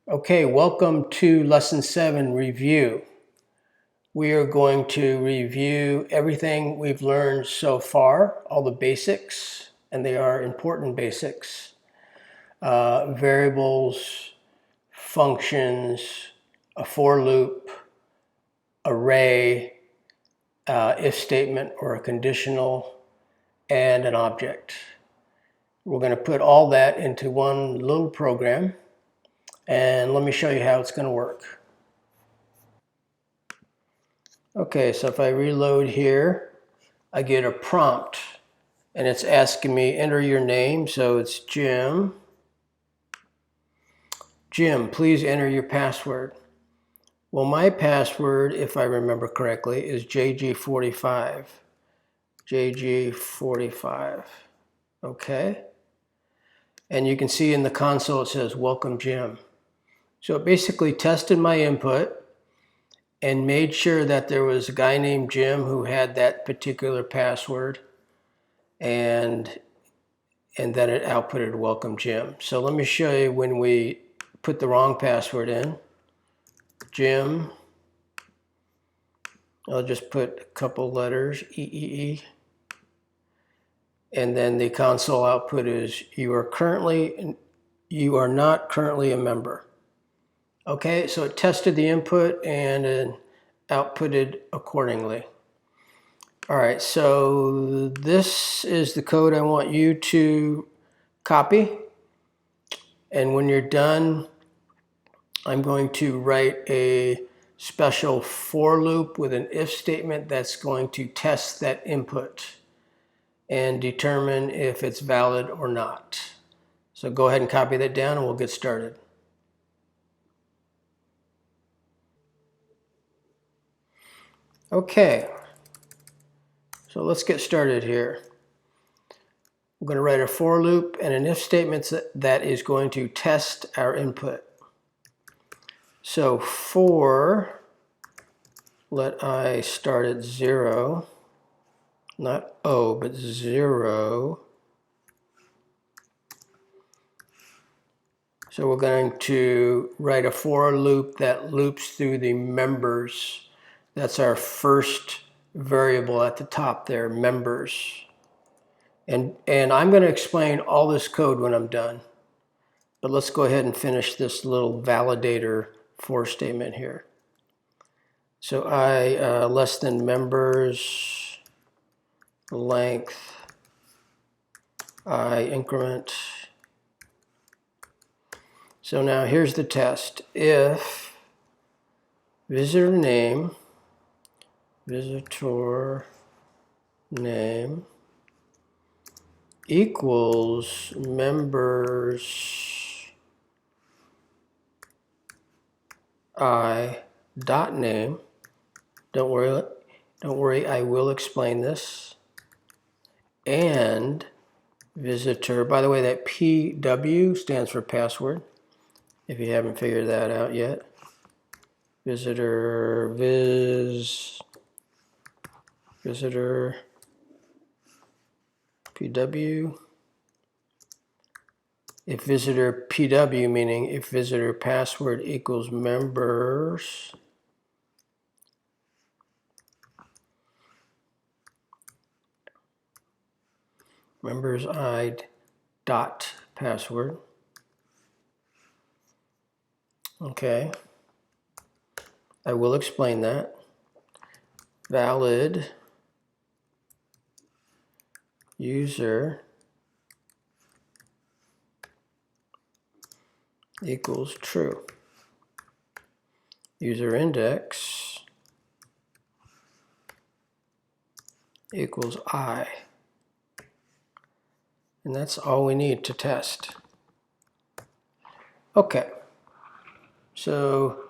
Okay, welcome to Lesson 7 review. We are going to review everything we've learned so far, all the basics, and they are important basics. Variables, functions, a for loop, array, if statement or a conditional, and an object. We're going to put all that into one little program, and let me show you how it's going to work. Okay, so if I reload here, I get a prompt and it's asking me enter your name, so it's Jim. Jim, please enter your password. Well, my password, if I remember correctly, is JG45. JG45. Okay. And you can see in the console it says welcome Jim. So it basically tested my input and made sure that there was a guy named Jim who had that particular password, and then it outputted welcome Jim. So let me show you when we put the wrong password in. Jim, I'll just put a couple letters, EEE, and then the console output is you are not currently a member. Okay, so it tested the input and it outputted accordingly. All right, so this is the code I want you to copy. And when you're done, I'm going to write a special for loop with an if statement that's going to test that input and determine if it's valid or not. So go ahead and copy that down and we'll get started. Okay, so let's get started here. I'm going to write a for loop and an if statement that is going to test our input. So for, let I start at 0, not O, but 0. So we're going to write a for loop that loops through the members. That's our first variable at the top there, members. And I'm going to explain all this code when I'm done. But let's go ahead and finish this little validator for statement here. So I less than members, length, I increment. So now here's the test. If visitor name equals members I dot name, don't worry, I will explain this, and visitor, by the way, that PW stands for password, if you haven't figured that out yet. Visitor PW. If visitor PW, meaning if visitor password equals members I dot password. Okay, I will explain that. Valid user equals true. User index equals I. And that's all we need to test. Okay, so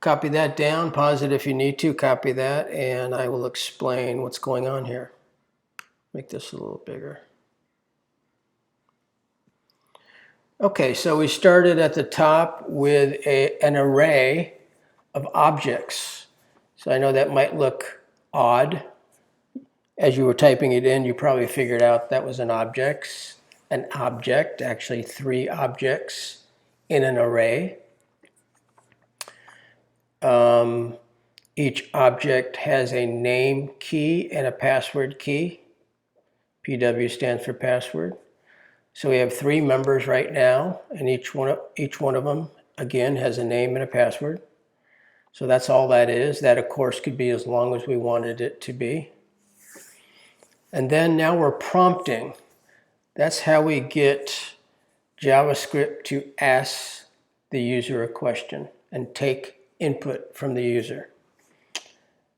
Copy that down, pause it if you need to, copy that, and I will explain what's going on here. Make this a little bigger. Okay, so we started at the top with an array of objects. So I know that might look odd. As you were typing it in, you probably figured out that was an object, actually 3 objects in an array. Each object has a name key and a password key. PW stands for password. So we have 3 members right now, and each one of them, again, has a name and a password. So that's all that is. That, of course, could be as long as we wanted it to be. And then now we're prompting. That's how we get JavaScript to ask the user a question and take input from the user.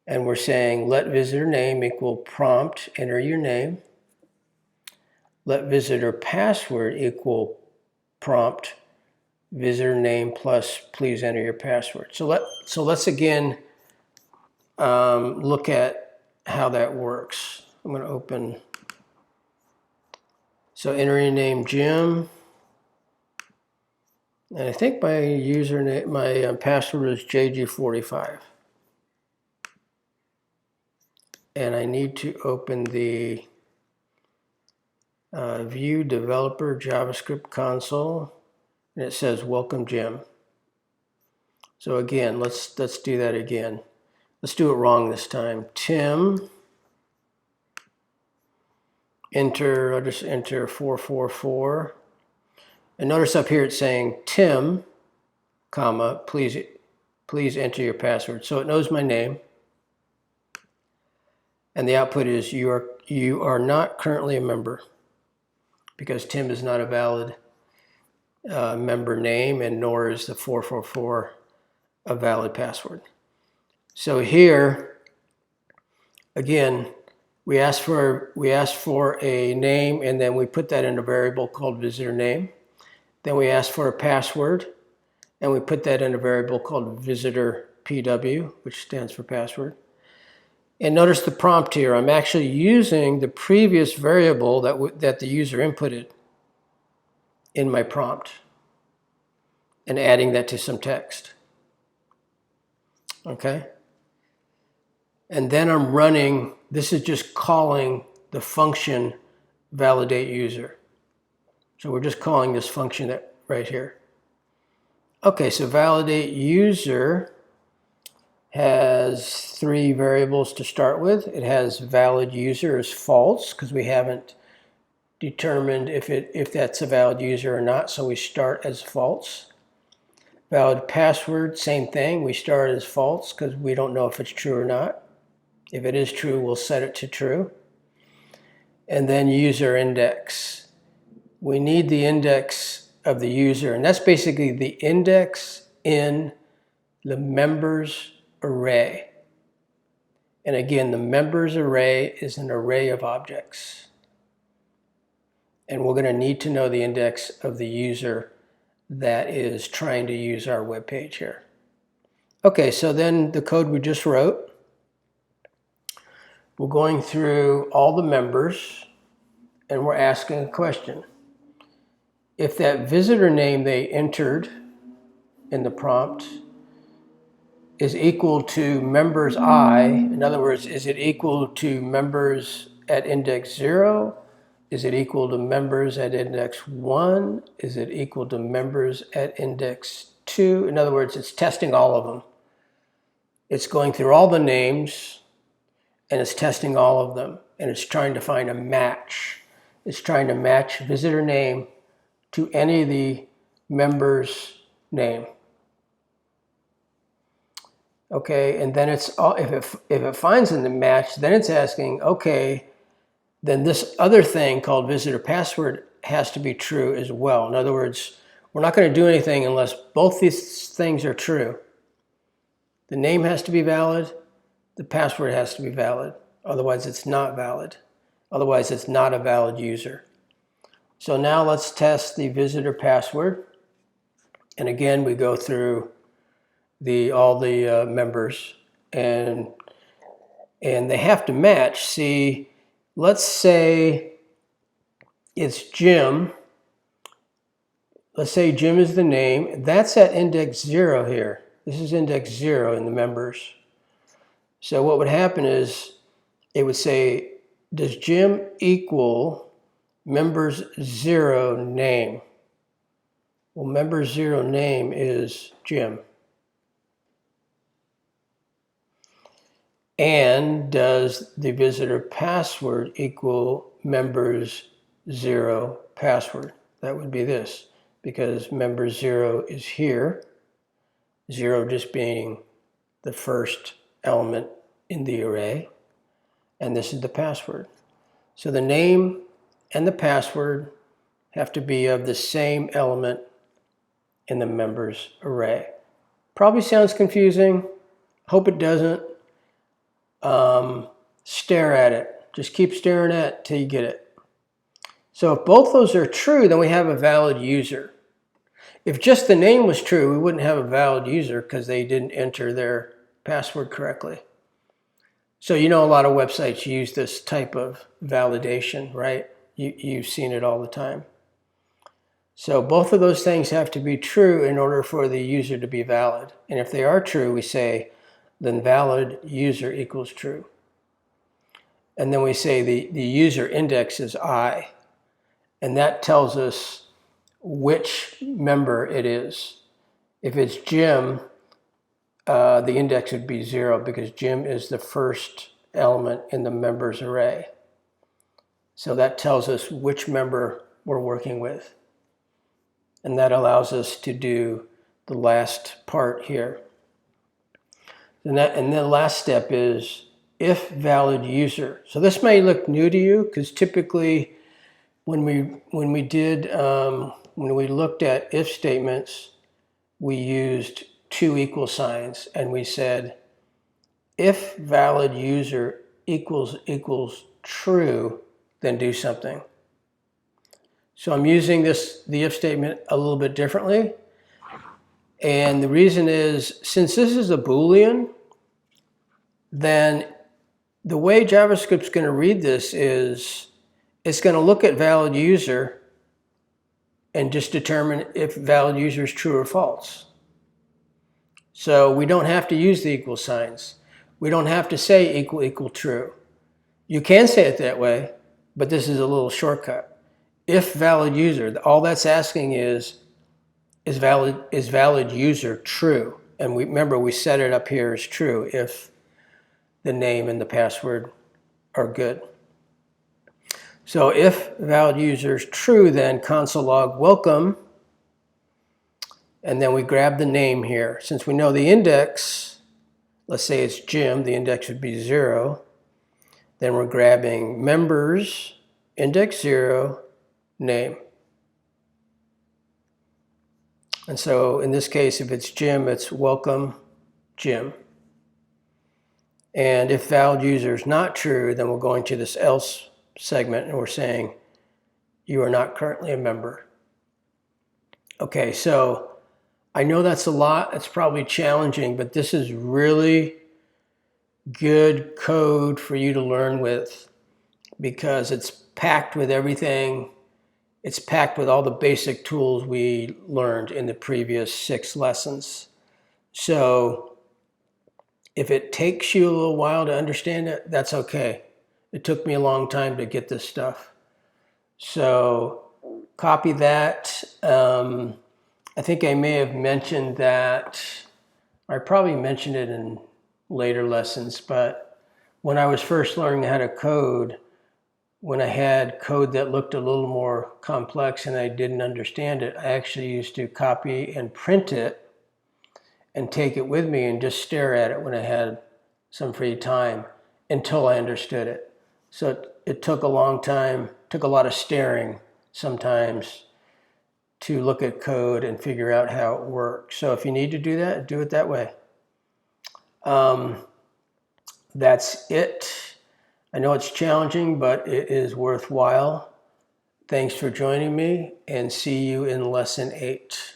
And we're saying let visitor name equal prompt, enter your name. Let visitor password equal prompt, visitor name plus please enter your password. So let's again look at how that works. I'm going to open. So enter your name Jim. And I think my username, my password is JG45. And I need to open the View Developer JavaScript console. And it says welcome Jim. So again, let's do that again. Let's do it wrong this time. Tim, enter, I'll just enter 444. And notice up here it's saying Tim, comma, please enter your password. So it knows my name. And the output is you are not currently a member, because Tim is not a valid member name, and nor is the 444 a valid password. So here, again, we ask for a name, and then we put that in a variable called visitor name. Then we ask for a password, and we put that in a variable called visitor PW, which stands for password. And notice the prompt here. I'm actually using the previous variable that the user inputted in my prompt and adding that to some text. Okay? And then I'm running, this is just calling the function validate user. So we're just calling this function right here. Okay, so validate user has 3 variables to start with. It has valid user is false because we haven't determined if that's a valid user or not, so we start as false. Valid password, same thing. We start as false because we don't know if it's true or not. If it is true, we'll set it to true. And then user index. We need the index of the user, and that's basically the index in the members array. And again, the members array is an array of objects. And we're going to need to know the index of the user that is trying to use our web page here. Okay, so then the code we just wrote, we're going through all the members and we're asking a question. If that visitor name they entered in the prompt is equal to members I, in other words, is it equal to members at index 0? Is it equal to members at index 1? Is it equal to members at index 2? In other words, it's testing all of them. It's going through all the names and it's testing all of them. And it's trying to find a match. It's trying to match visitor name to any of the members' name. Okay, and then it's if it finds in the match, then it's asking, okay, then this other thing called visitor password has to be true as well. In other words, we're not going to do anything unless both these things are true. The name has to be valid, the password has to be valid. Otherwise, it's not valid. Otherwise, it's not a valid user. So now let's test the visitor password. And again, we go through all the members, and they have to match. See, let's say it's Jim. Let's say Jim is the name. That's at index 0 here. This is index 0 in the members. So what would happen is it would say, does Jim equal members 0 name? Well, members 0 name is Jim. And does the visitor password equal members 0 password? That would be this, because member 0 is here, 0 just being the first element in the array, and this is the password. So the name and the password have to be of the same element in the members array. Probably sounds confusing. Hope it doesn't. Stare at it. Just keep staring at it till you get it. So if both those are true, then we have a valid user. If just the name was true, we wouldn't have a valid user because they didn't enter their password correctly. So you know a lot of websites use this type of validation, right? You've seen it all the time. So both of those things have to be true in order for the user to be valid. And if they are true, we say, then valid user equals true. And then we say the user index is I. And that tells us which member it is. If it's Jim, the index would be 0 because Jim is the first element in the members array. So that tells us which member we're working with. And that allows us to do the last part here. And then the last step is if valid user. So this may look new to you because typically when we looked at if statements, we used 2 equal signs, and we said if valid user equals true, then do something. So I'm using the if statement a little bit differently. And the reason is, since this is a Boolean, then the way JavaScript's going to read this is it's going to look at valid user and just determine if valid user is true or false. So we don't have to use the equal signs. We don't have to say equal true. You can say it that way, but this is a little shortcut. If valid user, all that's asking is valid user true? And remember, we set it up here as true if the name and the password are good. So if valid user is true, then console log welcome, and then we grab the name here. Since we know the index, let's say it's Jim, the index would be 0. Then we're grabbing members, index 0, name. And so in this case, if it's Jim, it's welcome Jim. And if valid user is not true, then we're going to this else segment and we're saying you are not currently a member. Okay, so I know that's a lot. It's probably challenging, but this is really good code for you to learn with because it's packed with everything. It's packed with all the basic tools we learned in the previous 6 lessons. So if it takes you a little while to understand it, that's okay. It took me a long time to get this stuff. So copy that. I think I may have mentioned that, I probably mentioned it in later lessons, but when I was first learning how to code, when I had code that looked a little more complex and I didn't understand it, I actually used to copy and print it and take it with me and just stare at it when I had some free time until I understood it. So it took a long time, took a lot of staring sometimes to look at code and figure out how it works. So if you need to do that, do it that way. That's it. I know it's challenging, but it is worthwhile. Thanks for joining me, and see you in lesson 8.